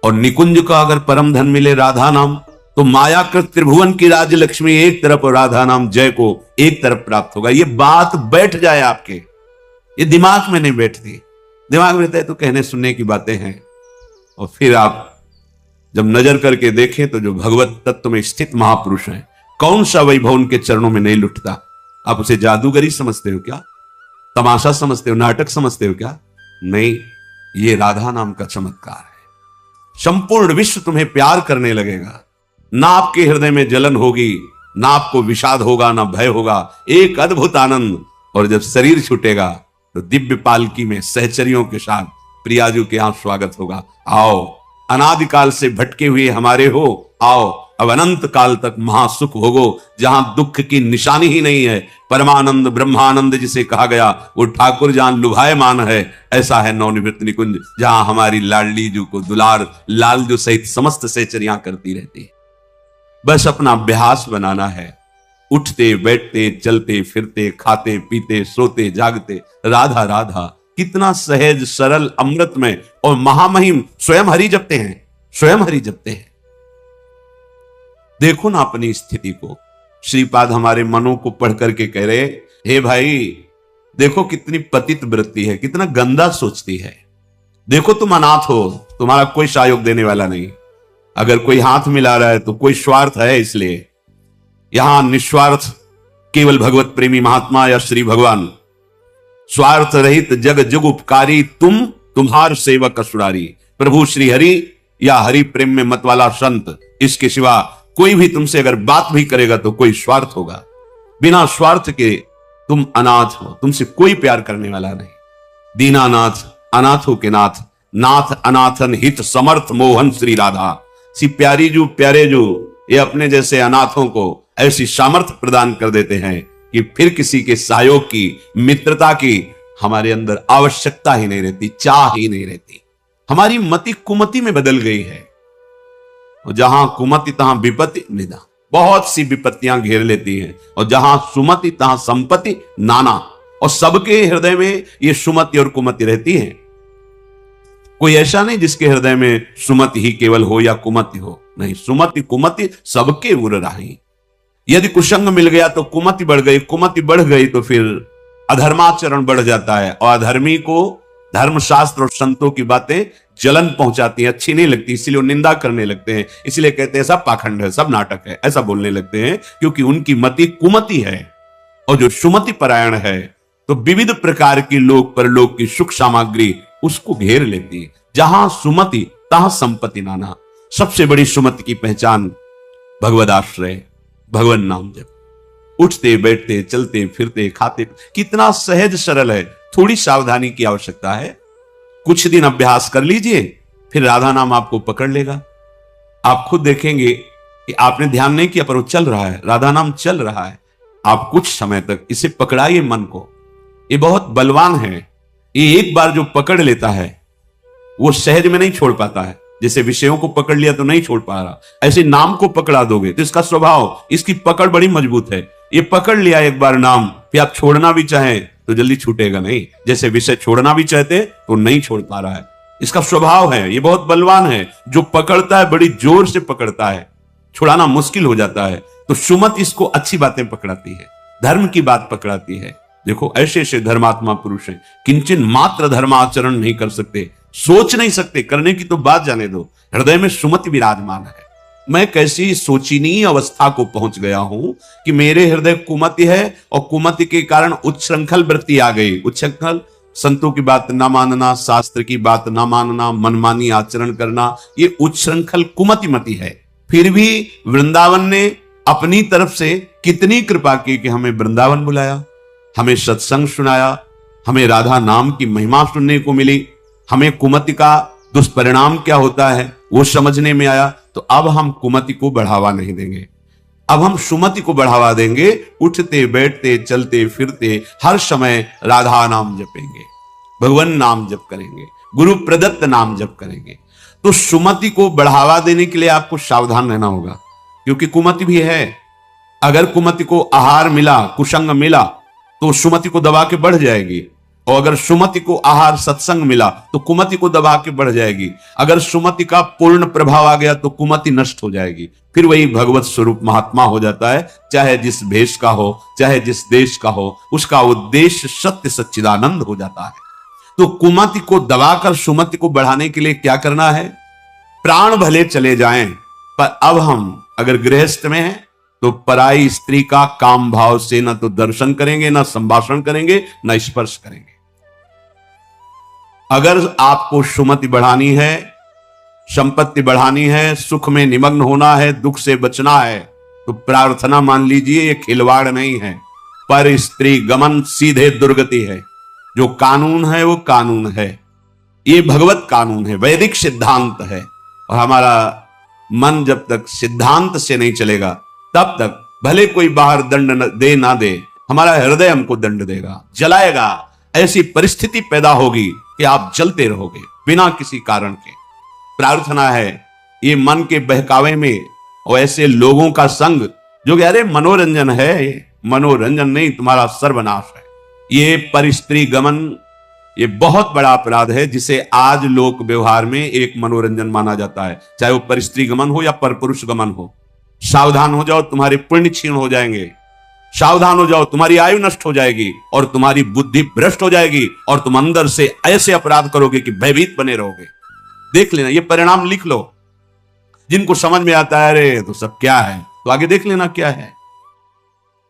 और निकुंज का अगर परम धन मिले राधा नाम, तो मायाकृत त्रिभुवन की राज्य लक्ष्मी एक तरफ और राधा नाम जय को एक तरफ प्राप्त होगा। ये बात बैठ जाए आपके, ये दिमाग में नहीं बैठती। दिमाग में रहता है तो कहने सुनने की बातें हैं, और फिर आप जब नजर करके देखें तो जो भगवत तत्व में स्थित महापुरुष हैं, कौन सा वैभव उनके चरणों में नहीं लुटता। आप उसे जादूगरी समझते हो क्या? तमाशा समझते हो? नाटक समझते हो क्या? नहीं, ये राधा नाम का चमत्कार है। संपूर्ण विश्व तुम्हें प्यार करने लगेगा, ना आपके हृदय में जलन होगी, ना आपको विषाद होगा, ना भय होगा, एक अद्भुत आनंद। और जब शरीर छूटेगा तो दिव्य पालकी में सहचरियों के साथ प्रियाजू के यहां स्वागत होगा। आओ, अनादिकाल से भटके हुए हमारे हो, आओ, अब अनंत काल तक महासुख होगो, जहां दुख की निशानी ही नहीं है। परमानंद ब्रह्मानंद जिसे कहा गया, वो ठाकुर जान लुभायमान है। ऐसा है नवनिवृत्त निकुंज, जहां हमारी लाडली जू को दुलार लालजू सहित समस्त सहचरियां करती रहती है। बस अपना अभ्यास बनाना है, उठते बैठते चलते फिरते खाते पीते सोते जागते राधा राधा। कितना सहज सरल अमृतमय और महामहिम स्वयं हरि जपते हैं, स्वयं हरि जपते हैं। देखो ना अपनी स्थिति को। श्रीपाद हमारे मनों को पढ़ करके कह रहे, हे भाई देखो कितनी पतित वृत्ति है, कितना गंदा सोचती है। देखो तुम अनाथ हो, तुम्हारा कोई सहयोग देने वाला नहीं। अगर कोई हाथ मिला रहा है तो कोई स्वार्थ है, इसलिए यहां निस्वार्थ केवल भगवत प्रेमी महात्मा या श्री भगवान, स्वार्थ रहित जग जुग उपकारी, तुम तुम्हार सेवक असुरारी। प्रभु श्री हरि या हरि प्रेम में मत वाला संत, इसके सिवा कोई भी तुमसे अगर बात भी करेगा तो कोई स्वार्थ होगा। बिना स्वार्थ के तुम अनाथ हो, तुमसे कोई प्यार करने वाला नहीं। दीनानाथ अनाथों के नाथ, नाथ अनाथन हित समर्थ मोहन श्री राधा। सी प्यारी जू प्यारे जू, ये अपने जैसे अनाथों को ऐसी सामर्थ्य प्रदान कर देते हैं कि फिर किसी के सहयोग की, मित्रता की हमारे अंदर आवश्यकता ही नहीं रहती, चाह ही नहीं रहती। हमारी मति कुमति में बदल गई है, और जहां कुमति तहां विपत्ति निदा। बहुत सी विपत्तियां घेर लेती हैं, और जहां सुमति तहां संपत्ति नाना। और सबके हृदय में ये सुमति और कुमति रहती है। कोई ऐसा नहीं जिसके हृदय में सुमति ही केवल हो या कुमति हो, नहीं, सुमति कुमति सबके उर रही। यदि कुसंग मिल गया तो कुमति बढ़ गई, कुमति बढ़ गई तो फिर अधर्माचरण बढ़ जाता है, और अधर्मी को धर्मशास्त्र और संतों की बातें जलन पहुंचाती हैं, अच्छी नहीं लगती, इसलिए वो निंदा करने लगते हैं, इसलिए कहते हैं सब पाखंड है, सब नाटक है, ऐसा बोलने लगते हैं, क्योंकि उनकी मति कुमति है। और जो सुमति परायण है तो विविध प्रकार की लोक परलोक की सुख सामग्री उसको घेर लेती है। जहां सुमति तहां संपत्ति नाना। सबसे बड़ी सुमति की पहचान भगवद आश्रय, भगवान नाम जप। उठते बैठते चलते फिरते खाते, कितना सहज सरल है। थोड़ी सावधानी की आवश्यकता है। कुछ दिन अभ्यास कर लीजिए, फिर राधा नाम आपको पकड़ लेगा। आप खुद देखेंगे कि आपने ध्यान नहीं किया पर वो चल रहा है, राधा नाम चल रहा है। आप कुछ समय तक इसे पकड़ाइए मन को, ये बहुत बलवान है। ये एक बार जो पकड़ लेता है वो सहज में नहीं छोड़ पाता है। जैसे विषयों को पकड़ लिया तो नहीं छोड़ पा रहा, ऐसे नाम को पकड़ा दोगे तो इसका स्वभाव, इसकी पकड़ बड़ी मजबूत है। ये पकड़ लिया एक बार नाम, फिर आप छोड़ना भी चाहें तो जल्दी छूटेगा नहीं। जैसे विषय छोड़ना भी चाहते तो नहीं छोड़ पा रहा है, इसका स्वभाव है। ये बहुत बलवान है, जो पकड़ता है बड़ी जोर से पकड़ता है, छुड़ाना मुश्किल हो जाता है। तो सुमत इसको अच्छी बातें पकड़ाती है, धर्म की बात पकड़ाती है। देखो ऐसे ऐसे धर्मात्मा पुरुष हैं, किंचन मात्र धर्माचरण नहीं कर सकते, सोच नहीं सकते, करने की तो बात जाने दो। हृदय में सुमति विराजमान है। मैं कैसी सोचनीय अवस्था को पहुंच गया हूं कि मेरे हृदय कुमति है और कुमति के कारण उच्छृंखल वृत्ति आ गई। उच्छृंखल, संतों की बात ना मानना, शास्त्र की बात ना मानना, मनमानी आचरण करना, ये उच्छृंखल कुमति मति है। फिर भी वृंदावन ने अपनी तरफ से कितनी कृपा की कि हमें वृंदावन बुलाया, हमें सत्संग सुनाया, हमें राधा नाम की महिमा सुनने को मिली, हमें कुमति का दुष्परिणाम क्या होता है वो समझने में आया। तो अब हम कुमति को बढ़ावा नहीं देंगे, अब हम सुमति को बढ़ावा देंगे। उठते बैठते चलते फिरते हर समय राधा नाम जपेंगे, भगवान नाम जप करेंगे, गुरु प्रदत्त नाम जप करेंगे। तो सुमति को बढ़ावा देने के लिए आपको सावधान रहना होगा, क्योंकि कुमति भी है। अगर कुमति को आहार मिला, कुसंग मिला, तो सुमति को दबा के बढ़ जाएगी। और अगर सुमति को आहार सत्संग मिला तो कुमति को दबा के बढ़ जाएगी। अगर सुमति का पूर्ण प्रभाव आ गया तो कुमति नष्ट हो जाएगी। फिर वही भगवत स्वरूप महात्मा हो जाता है, चाहे जिस भेष का हो, चाहे जिस देश का हो, उसका उद्देश्य सत्य सच्चिदानंद हो जाता है। तो कुमति को दबाकर सुमति को बढ़ाने के लिए क्या करना है? प्राण भले चले जाएं, पर अब हम अगर गृहस्थ में हैं तो पराई स्त्री का काम भाव से न तो दर्शन करेंगे, न संभाषण करेंगे, न स्पर्श करेंगे। अगर आपको सुमति बढ़ानी है, संपत्ति बढ़ानी है, सुख में निमग्न होना है, दुख से बचना है, तो प्रार्थना मान लीजिए ये खिलवाड़ नहीं है। पर स्त्री गमन सीधे दुर्गति है। जो कानून है वो कानून है, ये भगवत कानून है, वैदिक सिद्धांत है। और हमारा मन जब तक सिद्धांत से नहीं चलेगा तब तक भले कोई बाहर दंड दे ना दे, हमारा हृदय हमको दंड देगा, जलाएगा। ऐसी परिस्थिति पैदा होगी कि आप जलते रहोगे बिना किसी कारण के। प्रार्थना है ये मन के बहकावे में और ऐसे लोगों का संग जो कि अरे मनोरंजन है, ये मनोरंजन नहीं, तुम्हारा सर्वनाश है। ये परिस्त्री गमन, ये बहुत बड़ा अपराध है, जिसे आज लोक व्यवहार में एक मनोरंजन माना जाता है, चाहे वो परिस्त्री गमन हो या परपुरुष गमन हो। सावधान हो जाओ, तुम्हारे पुण्य क्षीण हो जाएंगे। सावधान हो जाओ, तुम्हारी आयु नष्ट हो जाएगी और तुम्हारी बुद्धि भ्रष्ट हो जाएगी और तुम अंदर से ऐसे अपराध करोगे कि भयभीत बने रहोगे। देख लेना, ये परिणाम लिख लो। जिनको समझ में आता है अरे तो सब क्या है, तो आगे देख लेना क्या है।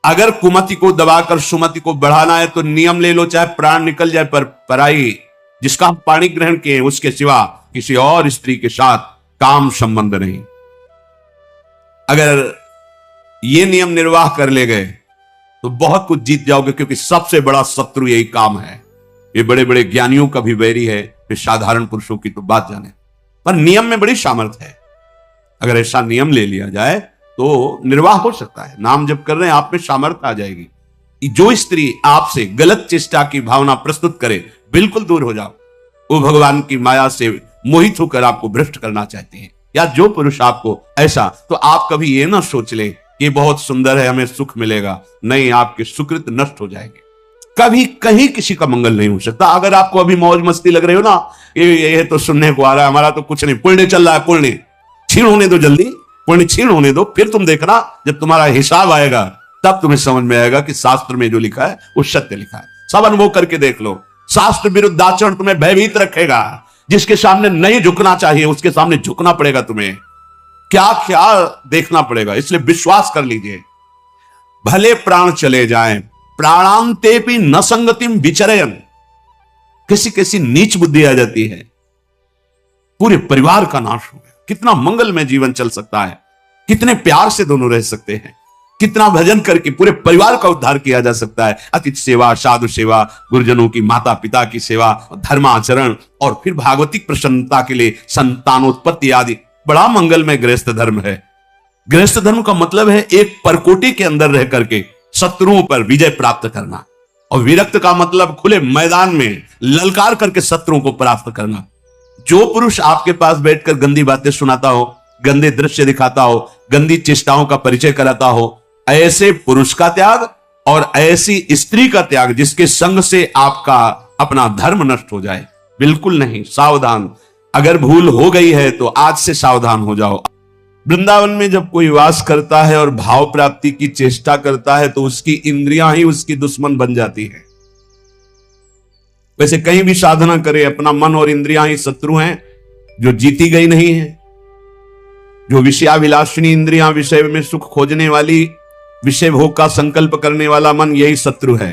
अगर कुमति को दबाकर सुमति को बढ़ाना है तो नियम ले लो, चाहे प्राण निकल जाए, पर पराई जिसका हम पाणी ग्रहण किए उसके सिवा किसी और स्त्री के साथ काम संबंध नहीं। अगर ये नियम निर्वाह कर ले गए तो बहुत कुछ जीत जाओगे, क्योंकि सबसे बड़ा शत्रु यही काम है। ये बड़े बड़े ज्ञानियों का भी वैरी है, फिर साधारण पुरुषों की तो बात जाने। पर नियम में बड़ी सामर्थ्य है। अगर ऐसा नियम ले लिया जाए तो निर्वाह हो सकता है। नाम जप कर रहे हैं, आप में सामर्थ्य आ जाएगी। जो स्त्री आपसे गलत चेष्टा की भावना प्रस्तुत करे, बिल्कुल दूर हो जाओ। वो भगवान की माया से मोहित होकर आपको भ्रष्ट करना चाहती है। या जो पुरुष आपको ऐसा, तो आप कभी ये ना सोच ले कि बहुत सुंदर है, हमें सुख मिलेगा। नहीं, आपके सुकृत नष्ट हो जाएंगे। कभी कहीं किसी का मंगल नहीं हो सकता। अगर आपको अभी मौज मस्ती लग रही हो ना, ये तो सुनने को आ रहा है, हमारा तो कुछ नहीं, पुण्य चल रहा है, पुण्य छीण होने दो, जल्दी पुण्य छीण होने दो। फिर तुम देखना, जब तुम्हारा हिसाब आएगा तब तुम्हें समझ में आएगा कि शास्त्र में जो लिखा है वो सत्य लिखा है। सब अनुभव करके देख लो। शास्त्र विरुद्ध आचरण तुम्हें भयभीत रखेगा। जिसके सामने नहीं झुकना चाहिए उसके सामने झुकना पड़ेगा, तुम्हें क्या क्या देखना पड़ेगा। इसलिए विश्वास कर लीजिए, भले प्राण चले जाएं, प्राणांते भी न संगतिम विचरयन। किसी किसी नीच बुद्धि आ जाती है, पूरे परिवार का नाश हो गया। कितना मंगलमय जीवन चल सकता है, कितने प्यार से दोनों रह सकते हैं, कितना भजन करके पूरे परिवार का उद्धार किया जा सकता है। अतिथि सेवा, साधु सेवा, गुरुजनों की, माता पिता की सेवा, धर्माचरण और फिर भागवतिक प्रसन्नता के लिए संतानोत्पत्ति आदि, बड़ा मंगलमय गृहस्थ धर्म है। गृहस्थ धर्म का मतलब है एक परकोटी के अंदर रह करके शत्रुओं पर विजय प्राप्त करना, और विरक्त का मतलब खुले मैदान में ललकार करके शत्रुओं को प्राप्त करना। जो पुरुष आपके पास बैठकर गंदी बातें सुनाता हो, गंदे दृश्य दिखाता हो, गंदी चेष्टाओं का परिचय कराता हो, ऐसे पुरुष का त्याग और ऐसी स्त्री का त्याग जिसके संग से आपका अपना धर्म नष्ट हो जाए, बिल्कुल नहीं। सावधान, अगर भूल हो गई है तो आज से सावधान हो जाओ। वृंदावन में जब कोई वास करता है और भाव प्राप्ति की चेष्टा करता है तो उसकी इंद्रियां ही उसकी दुश्मन बन जाती है। वैसे कहीं भी साधना करे, अपना मन और इंद्रियां ही शत्रु हैं, जो जीती गई नहीं है। जो विषयाभिलाषिणी इंद्रियां, विषय में सुख खोजने वाली, विषय भोग का संकल्प करने वाला मन, यही शत्रु है।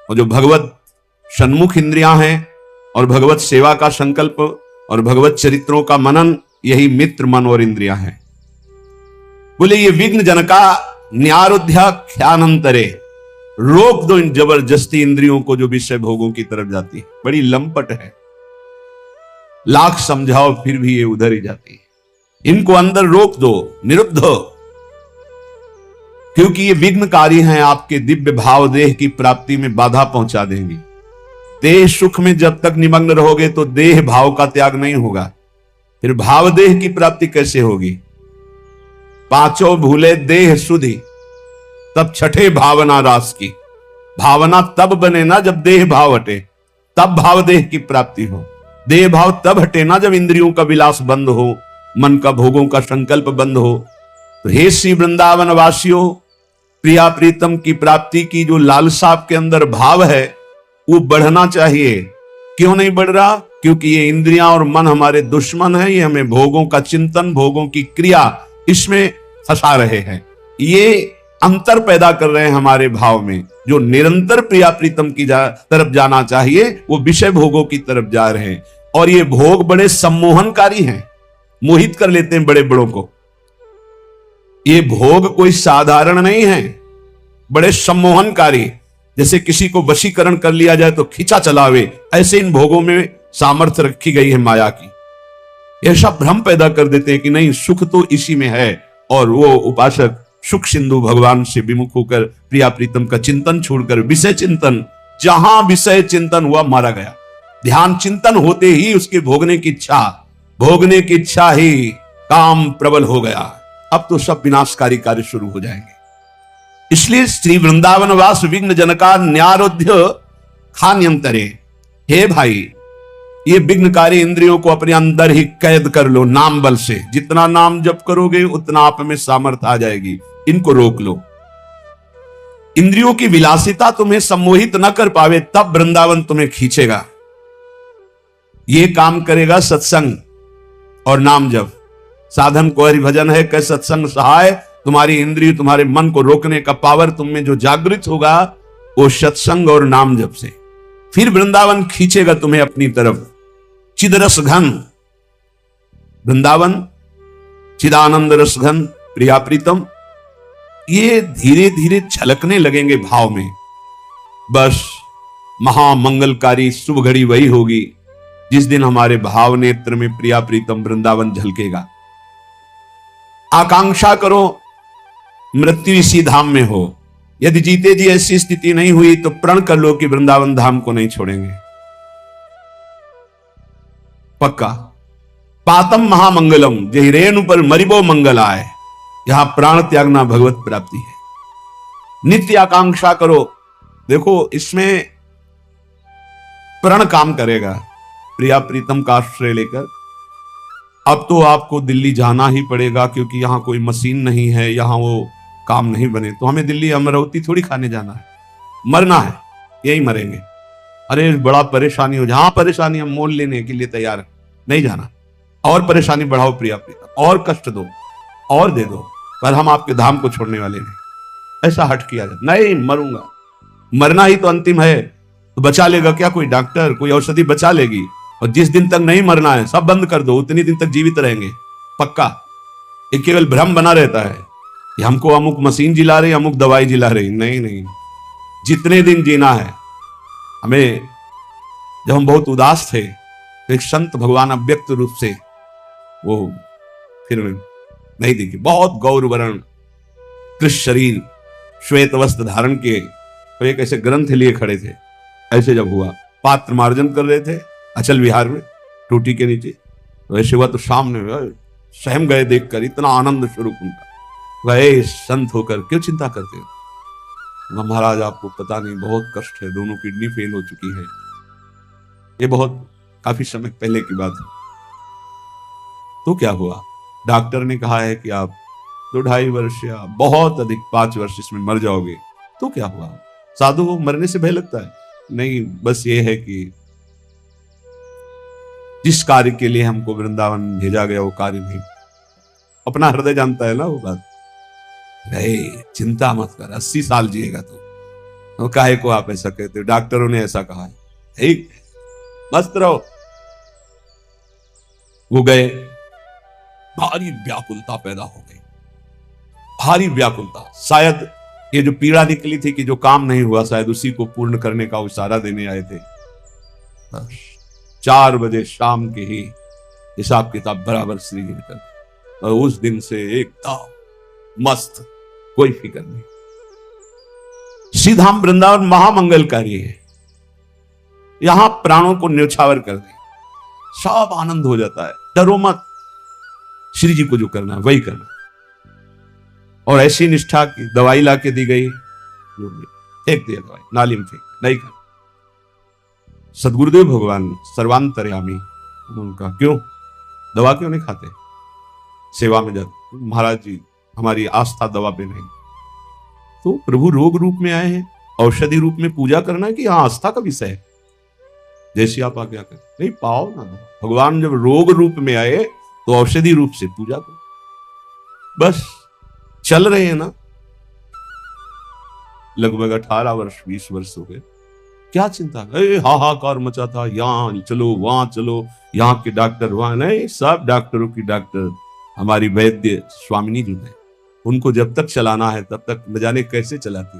और जो भगवत सन्मुख इंद्रियां हैं और भगवत सेवा का संकल्प और भगवत चरित्रों का मनन, यही मित्र मन और इंद्रियां हैं। बोले ये विघ्न जनका न्यारोध्या ख्यानंतरे, रोक दो इन जबरदस्ती इंद्रियों को जो विषय भोगों की तरफ जाती है। बड़ी लंपट है, लाख समझाओ फिर भी ये उधर ही जाती है। इनको अंदर रोक दो, निरुद्ध हो, क्योंकि ये विघ्नकारी हैं, आपके दिव्य भाव देह की प्राप्ति में बाधा पहुंचा देंगी। देह सुख में जब तक निमग्न रहोगे तो देह भाव का त्याग नहीं होगा, फिर भाव देह की प्राप्ति कैसे होगी। पांचों भूले देह सुधि, तब छठे भावना रास की। भावना तब बने ना जब देह भाव हटे, तब भाव देह की प्राप्ति हो। देह भाव तब हटे ना जब इंद्रियों का विलास बंद हो, मन का भोगों का संकल्प बंद हो। तो हे श्री वृंदावन वासियों, प्रिया प्रीतम की प्राप्ति की जो लालसा आपके अंदर भाव है वो बढ़ना चाहिए। क्यों नहीं बढ़ रहा? क्योंकि ये इंद्रियां और मन हमारे दुश्मन है, ये हमें भोगों का चिंतन, भोगों की क्रिया, इसमें फंसा रहे हैं। ये अंतर पैदा कर रहे हैं हमारे भाव में। जो निरंतर प्रिया प्रीतम की तरफ जाना चाहिए वो विषय भोगों की तरफ जा रहे हैं। और ये भोग बड़े सम्मोहनकारी हैं, मोहित कर लेते हैं बड़े बड़ों को। ये भोग कोई साधारण नहीं है, बड़े सम्मोहनकारी। जैसे किसी को वशीकरण कर लिया जाए तो खींचा चलावे, ऐसे इन भोगों में सामर्थ्य रखी गई है माया की। ऐसा भ्रम पैदा कर देते हैं कि नहीं, सुख तो इसी में है। और वो उपासक सुख सिंधु भगवान से विमुख होकर प्रिया प्रीतम का चिंतन छोड़कर विषय चिंतन, जहां विषय चिंतन हुआ मारा गया। ध्यान चिंतन होते ही उसके भोगने की इच्छा ही काम प्रबल हो गया। अब तो सब विनाशकारी कार्य शुरू हो जाएंगे। इसलिए श्री वृंदावन वास विघ्न जनका न्यारोध्य खान्यंतरे, हे भाई, ये विघ्नकारी इंद्रियों को अपने अंदर ही कैद कर लो नाम बल से। जितना नाम जप करोगे उतना आप में सामर्थ्य आ जाएगी। इनको रोक लो। इंद्रियों की विलासिता तुम्हें सम्मोहित न कर पावे, तब वृंदावन तुम्हें खींचेगा। ये काम करेगा सत्संग और नाम जप। साधन को हरिभजन है, कह सत्संग सहाय। तुम्हारी इंद्रिय, तुम्हारे मन को रोकने का पावर तुम में जो जागृत होगा वो सत्संग और नाम जप से। फिर वृंदावन खींचेगा तुम्हें अपनी तरफ। चिदरस घन वृंदावन, चिदानंद रस घन प्रिया प्रीतम, ये धीरे धीरे झलकने लगेंगे भाव में। बस महामंगलकारी शुभ घड़ी वही होगी जिस दिन हमारे भाव नेत्र में प्रिया प्रीतम वृंदावन झलकेगा। आकांक्षा करो मृत्यु इसी धाम में हो। यदि जीते जी ऐसी स्थिति नहीं हुई तो प्रण कर लो कि वृंदावन धाम को नहीं छोड़ेंगे, पक्का। पातम महामंगलम जय रेणु पर मरिबो मंगल आए, यहां प्राण त्यागना भगवत प्राप्ति है। नित्य आकांक्षा करो। देखो इसमें प्रण काम करेगा। प्रिया प्रीतम का आश्रय लेकर अब तो आपको दिल्ली जाना ही पड़ेगा, क्योंकि यहां कोई मशीन नहीं है, यहां वो काम नहीं बने। तो हमें दिल्ली अमरावती थोड़ी खाने जाना है, मरना है, यही मरेंगे। अरे बड़ा परेशानी हो, जहां परेशानी हम मोल लेने के लिए तैयार हैं, नहीं जाना। और परेशानी बढ़ाओ प्रिया प्रिया, और कष्ट दो और दे दो, पर हम आपके धाम को छोड़ने वाले नहीं। ऐसा हट किया जाए, नहीं मरूंगा, मरना ही तो अंतिम है। तो बचा लेगा क्या कोई डॉक्टर, कोई औषधि बचा लेगी? और जिस दिन तक नहीं मरना है सब बंद कर दो, उतनी दिन तक जीवित रहेंगे पक्का। ये केवल भ्रम बना रहता है कि हमको अमुक मशीन जिला रही, अमुक दवाई जिला रही। नहीं नहीं, जितने दिन जीना है हमें। जब हम बहुत उदास थे तो एक संत भगवान अव्यक्त रूप से वो फिर नहीं दिखे, बहुत गौर वर्ण कृष्ण शरीर, श्वेत वस्त्र धारण किए, तो एक ऐसे ग्रंथ लिए खड़े थे। ऐसे जब हुआ, पात्र मार्जन कर रहे थे अचल विहार में टूटी के नीचे, तो ऐसे हुआ तो सामने सहम गए देखकर, इतना आनंद स्वरूप उनका। गए संत होकर क्यों चिंता करते हो? महाराज आपको पता नहीं बहुत कष्ट है, दोनों किडनी फेल हो चुकी है। ये बहुत काफी समय पहले की बात है। तो क्या हुआ? डॉक्टर ने कहा है कि आप 2-2.5 वर्ष या बहुत अधिक 5 वर्ष इसमें मर जाओगे। तो क्या हुआ? साधु को मरने से भय लगता है? नहीं, बस ये है कि जिस कार्य के लिए हमको वृंदावन भेजा गया वो कार्य नहीं। अपना हृदय जानता है ना वो बात। नहीं, चिंता मत कर, 80 साल जिएगा तो काहे को आप ऐसा कहते हो? डॉक्टरों ने ऐसा कहा है, ठीक मस्त रहो। वो गए, भारी व्याकुलता पैदा हो गई, भारी व्याकुलता। शायद ये जो पीड़ा निकली थी कि जो काम नहीं हुआ, शायद उसी को पूर्ण करने का इशारा देने आए थे। 4 बजे शाम के ही हिसाब किताब बराबर श्री जी कर, और उस दिन से एकदम मस्त, कोई फिक्र नहीं। श्रीधाम वृंदावन महामंगलकारी है, यहां प्राणों को न्यौछावर कर दे, सब आनंद हो जाता है। डरो मत, श्री जी को जो करना है वही करना। और ऐसी निष्ठा की दवाई ला के दी गई, फेंक दिया दवाई, नाली में फेंक, नहीं खा। सदगुरुदेव भगवान सर्वांतर्यामी, उनका क्यों दवा क्यों नहीं खाते? सेवा में जाते, महाराज जी हमारी आस्था दवा पे नहीं। तो प्रभु रोग रूप में आए हैं, औषधि रूप में पूजा करना है कि यहाँ आस्था का विषय है। जैसी आप आज्ञा करें, नहीं पाओ ना। भगवान जब रोग रूप में आए तो औषधि रूप से पूजा करो, बस चल रहे हैं ना। लगभग 18 वर्ष 20 वर्ष हो गए, क्या चिंता? हाहाकार मचा था, यहां चलो वहां चलो, यहाँ के डॉक्टर वहां, नहीं, सब डॉक्टरों की डॉक्टर हमारी वैद्य स्वामिनी जी है। उनको जब तक चलाना है तब तक न जाने कैसे चलाती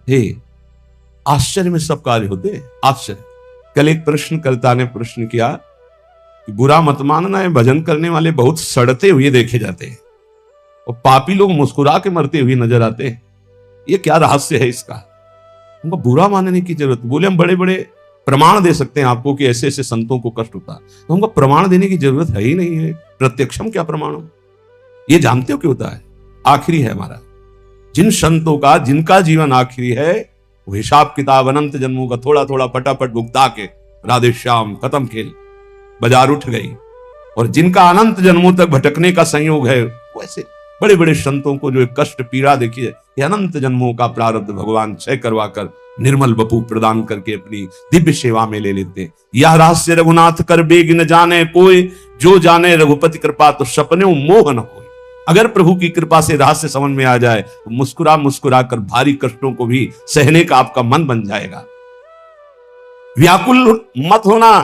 है। आश्चर्य में सब कार्य होते, आश्चर्य। कल एक प्रश्नकर्ता ने प्रश्न किया कि बुरा मत मानना है, भजन करने वाले बहुत सड़ते हुए देखे जाते हैं और पापी लोग मुस्कुरा के मरते हुए नजर आते हैं, ये क्या रहस्य है इसका? उनको बुरा मानने की जरूरत? बोले हम बड़े बड़े प्रमाण दे सकते हैं आपको कि ऐसे ऐसे संतों को कष्ट होता है, तो हमको प्रमाण देने की जरूरत है ही नहीं है। प्रत्यक्षम क्या प्रमाण हो? ये जानते हो क्यों होता है? आखिरी है हमारा। जिन संतों का, जिनका जीवन आखिरी है, वो हिसाब किताब अनंत जन्मों का थोड़ा थोड़ा फटाफट भुगता के राधे श्याम खत्म खेल, बाजार उठ गई। और जिनका अनंत जन्मों तक भटकने का संयोग है, वैसे बड़े बड़े संतों को जो कष्ट पीड़ा देखी है, ये अनंत जन्मों का प्रारब्ध भगवान क्षय करवाकर निर्मल बपू प्रदान करके अपनी दिव्य सेवा में ले लेते। यह रहस्य रघुनाथ कर बेग न जाने कोई, जो जाने रघुपति कृपा तो सपने मोह न होए। अगर प्रभु की कृपा से रहस्य समझ में आ जाए तो मुस्कुरा मुस्कुरा कर भारी कष्टों को भी सहने का आपका मन बन जाएगा। व्याकुल मत होना,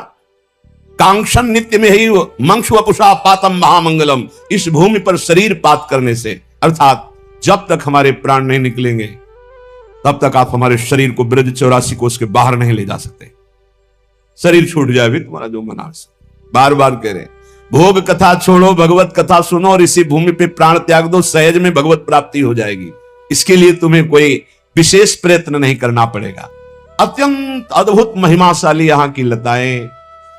कांक्षन नित्य में ही मंक्ष वपुषा पातम महामंगलम। इस भूमि पर शरीर पात करने से, अर्थात जब तक हमारे प्राण नहीं निकलेंगे तब तक आप हमारे शरीर को ब्रज 84 कोष के बाहर नहीं ले जा सकते। शरीर छूट जाए भी तुम्हारा जो मना, बार बार कह रहे, भोग कथा छोड़ो, भगवत कथा सुनो और इसी भूमि पे प्राण त्याग दो, सहज में भगवत प्राप्ति हो जाएगी। इसके लिए तुम्हें कोई विशेष प्रयत्न नहीं करना पड़ेगा। अत्यंत अद्भुत महिमाशाली यहाँ की लताएं,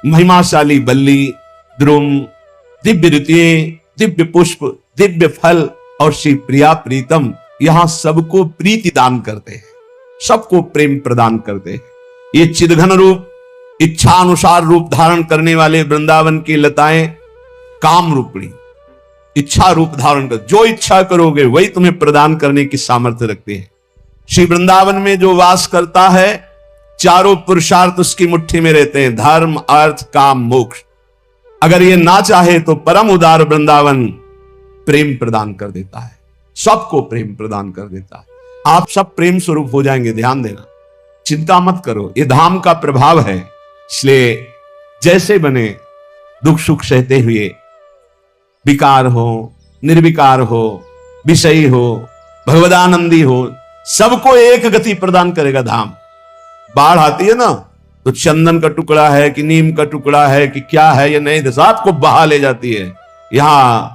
महिमाशाली बल्ली, द्रुम, दिव्य ऋतुएं, दिव्य पुष्प, दिव्य फल और श्री प्रिया प्रीतम यहां सबको प्रीति दान करते हैं, सबको प्रेम प्रदान करते हैं। ये चिदघन रूप, इच्छा अनुसार रूप धारण करने वाले वृंदावन की लताएं काम रूपणी इच्छा रूप धारण कर, जो इच्छा करोगे वही तुम्हें प्रदान करने की सामर्थ्य रखते हैं। श्री वृंदावन में जो वास करता है चारों पुरुषार्थ उसकी मुट्ठी में रहते हैं, धर्म अर्थ काम मोक्ष। अगर ये ना चाहे तो परम उदार वृंदावन प्रेम प्रदान कर देता है, सबको प्रेम प्रदान कर देता है। आप सब प्रेम स्वरूप हो जाएंगे, ध्यान देना, चिंता मत करो, ये धाम का प्रभाव है। इसलिए जैसे बने दुख सुख सहते हुए, विकार हो निर्विकार हो विषयी हो भगवदानंदी हो, सबको एक गति प्रदान करेगा धाम। बाढ़ आती है ना तो चंदन का टुकड़ा है कि नीम का टुकड़ा है कि क्या है, ये नहीं साथ को बहा ले जाती है। यहां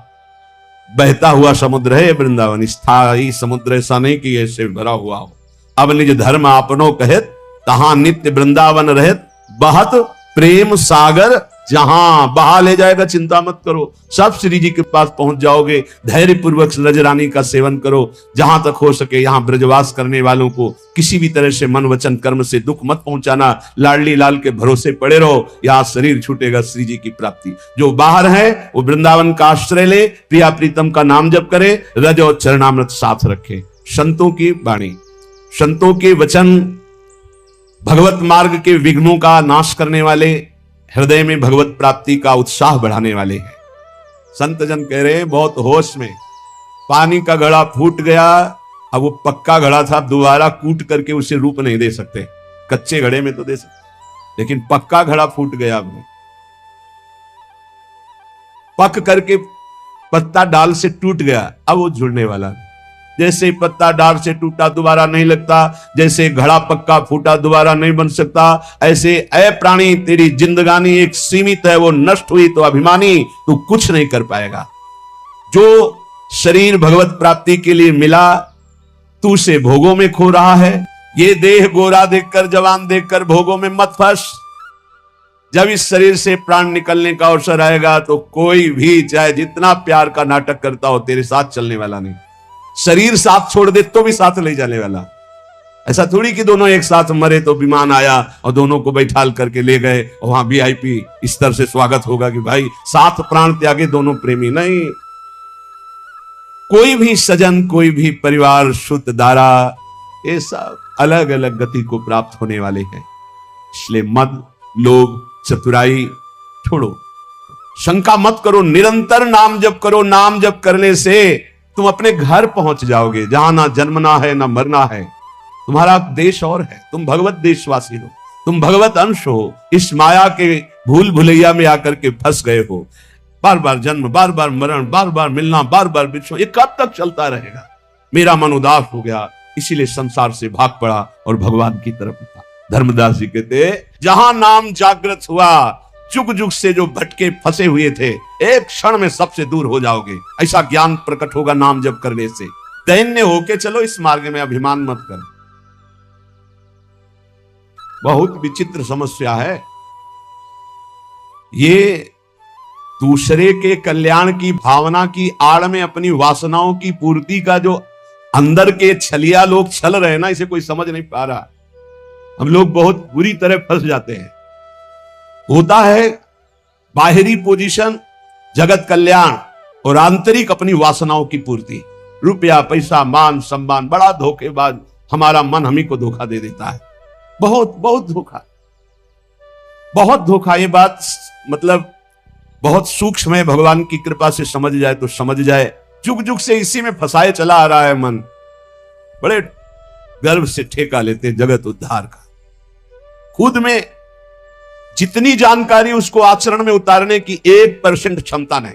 बहता हुआ समुद्र है वृंदावन, स्थायी समुद्र, ऐसा नहीं कि ऐसे भरा हुआ हो। अब निज धर्म आपनो कहत, तहां नित्य वृंदावन रहत, बहत प्रेम सागर जहां बहा ले जाएगा। चिंता मत करो, सब श्री जी के पास पहुंच जाओगे। धैर्य पूर्वक रजरानी का सेवन करो, जहां तक हो सके यहां ब्रजवास करने वालों को किसी भी तरह से मन वचन कर्म से दुख मत पहुंचाना। लाडली लाल के भरोसे पड़े रहो, यहां शरीर छूटेगा श्री जी की प्राप्ति। जो बाहर है वो वृंदावन का आश्रय ले, प्रिया प्रीतम का नाम जप करे, रज और चरणामृत साथ रखे। संतों की वाणी, संतों के वचन भगवत मार्ग के विघ्नों का नाश करने वाले, हृदय में भगवत प्राप्ति का उत्साह बढ़ाने वाले हैं। संत जन कह रहे हैं बहुत होश में, पानी का घड़ा फूट गया, अब वो पक्का घड़ा था, दोबारा कूट करके उसे रूप नहीं दे सकते। कच्चे घड़े में तो दे सकते, लेकिन पक्का घड़ा फूट गया। अब पक करके पत्ता डाल से टूट गया, अब वो जुड़ने वाला नहीं। जैसे पत्ता डाल से टूटा दोबारा नहीं लगता, जैसे घड़ा पक्का फूटा दोबारा नहीं बन सकता, ऐसे ऐ प्राणी तेरी जिंदगानी एक सीमित है, वो नष्ट हुई तो अभिमानी तू कुछ नहीं कर पाएगा। जो शरीर भगवत प्राप्ति के लिए मिला तू उसे भोगों में खो रहा है। ये देह गोरा देखकर जवान देखकर भोगों में मत फंस। जब इस शरीर से प्राण निकलने का अवसर आएगा तो कोई भी चाहे जितना प्यार का नाटक करता हो तेरे साथ चलने वाला नहीं। शरीर साथ छोड़ दे तो भी साथ ले जाने वाला। ऐसा थोड़ी कि दोनों एक साथ मरे तो विमान आया और दोनों को बैठाल करके ले गए और वहां VIP स्तर से स्वागत होगा कि भाई साथ प्राण त्यागे दोनों प्रेमी। नहीं, कोई भी सजन, कोई भी परिवार, शुद्ध दारा, ये सब अलग अलग गति को प्राप्त होने वाले हैं। इसलिए मद लोभ चतुराई छोड़ो, शंका मत करो, निरंतर नाम जप करो। नाम जप करने से तुम अपने घर पहुंच जाओगे, जहां ना जन्मना है ना मरना है। तुम्हारा देश और है, तुम भगवत देशवासी हो, तुम भगवत अंश हो। इस माया के भूल भुलैया में आकर के फंस गए हो। बार बार जन्म, बार बार मरण, बार बार मिलना, बार बार बिछड़ना, ये कब तक चलता रहेगा? मेरा मन उदास हो गया, इसीलिए संसार से भाग पड़ा और भगवान की तरफ उठा। धर्मदास जी कहते, जहां नाम जागृत हुआ, जुग जुग से जो भटके फंसे हुए थे, एक क्षण में सबसे दूर हो जाओगे। ऐसा ज्ञान प्रकट होगा नाम जप करने से। दैन्य होके चलो इस मार्ग में, अभिमान मत कर। बहुत विचित्र समस्या है ये। दूसरे के कल्याण की भावना की आड़ में अपनी वासनाओं की पूर्ति का जो अंदर के छलिया लोग छल रहे हैं ना, इसे कोई समझ नहीं पा रहा। हम लोग बहुत बुरी तरह फंस जाते हैं। होता है बाहरी पोजीशन जगत कल्याण और आंतरिक अपनी वासनाओं की पूर्ति, रुपया पैसा मान सम्मान। बड़ा धोखेबाज हमारा मन हम ही को धोखा दे देता है। बहुत बहुत धोखा, बहुत धोखा। ये बात मतलब बहुत सूक्ष्म है, भगवान की कृपा से समझ जाए तो समझ जाए। जुग जुग से इसी में फंसाए चला आ रहा है मन। बड़े गर्व से ठेका लेते हैं जगत उद्धार का। खुद में जितनी जानकारी उसको आचरण में उतारने की 1% क्षमता नहीं।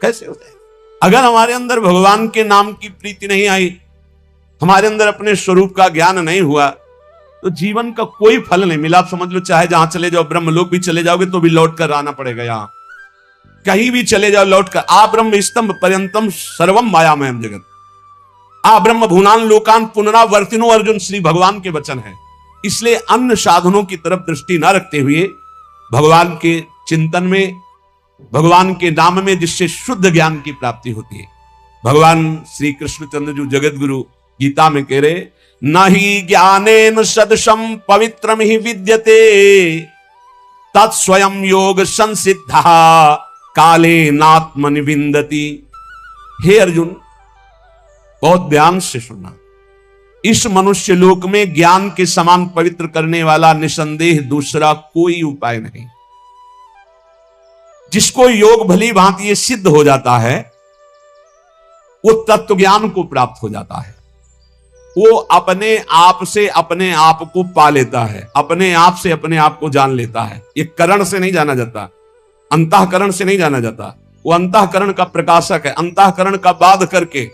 कैसे होता है? अगर हमारे अंदर भगवान के नाम की प्रीति नहीं आई, हमारे अंदर अपने स्वरूप का ज्ञान नहीं हुआ, तो जीवन का कोई फल नहीं मिला। आप समझ लो, चाहे जहां चले जाओ, ब्रह्मलोक भी चले जाओगे तो भी लौट कर आना पड़ेगा। यहां कहीं भी चले जाओ लौट कर। आ ब्रह्म स्तंभ पर्यंतम सर्वम मायामयम जगत, आ ब्रह्म भुवनान लोकान पुनरावर्तिनो, अर्जुन श्री भगवान के वचन है। इसलिए अन्य साधनों की तरफ दृष्टि न रखते हुए भगवान के चिंतन में, भगवान के नाम में, जिससे शुद्ध ज्ञान की प्राप्ति होती है। भगवान श्री कृष्णचंद्र जो जगत गुरु गीता में कह रहे, नहि ज्ञानेन सदसम पवित्रम ही विद्यते, तत्स्वयं योग संसिद्धा काले नात्मनि विन्दति। हे अर्जुन, बहुत ध्यान से सुनना। इस मनुष्य लोक में ज्ञान के समान पवित्र करने वाला निसंदेह दूसरा कोई उपाय नहीं। जिसको योग भली भांति ये सिद्ध हो जाता है, वो तत्व ज्ञान को प्राप्त हो जाता है। वो अपने आप से अपने आप को पा लेता है, अपने आप से अपने आप को जान लेता है। ये करण से नहीं जाना जाता, अंतःकरण से नहीं जाना जाता। वो अंतःकरण का प्रकाशक है। अंतःकरण का बाध करके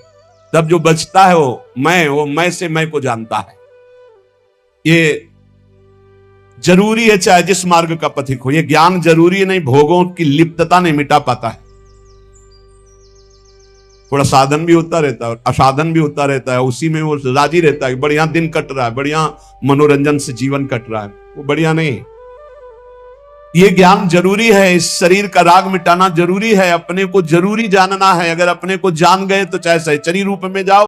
तब जो बचता है वो मैं से मैं को जानता है। ये जरूरी है, चाहे जिस मार्ग का पथिक हो। ये ज्ञान जरूरी नहीं, भोगों की लिप्तता नहीं मिटा पाता है। थोड़ा साधन भी होता रहता है, असाधन भी होता रहता है, उसी में वो राजी रहता है। बढ़िया दिन कट रहा है, बढ़िया मनोरंजन से जीवन कट रहा है, वो बढ़िया नहीं। ये ज्ञान जरूरी है, इस शरीर का राग मिटाना जरूरी है, अपने को जरूरी जानना है। अगर अपने को जान गए तो चाहे सहचरी रूप में जाओ,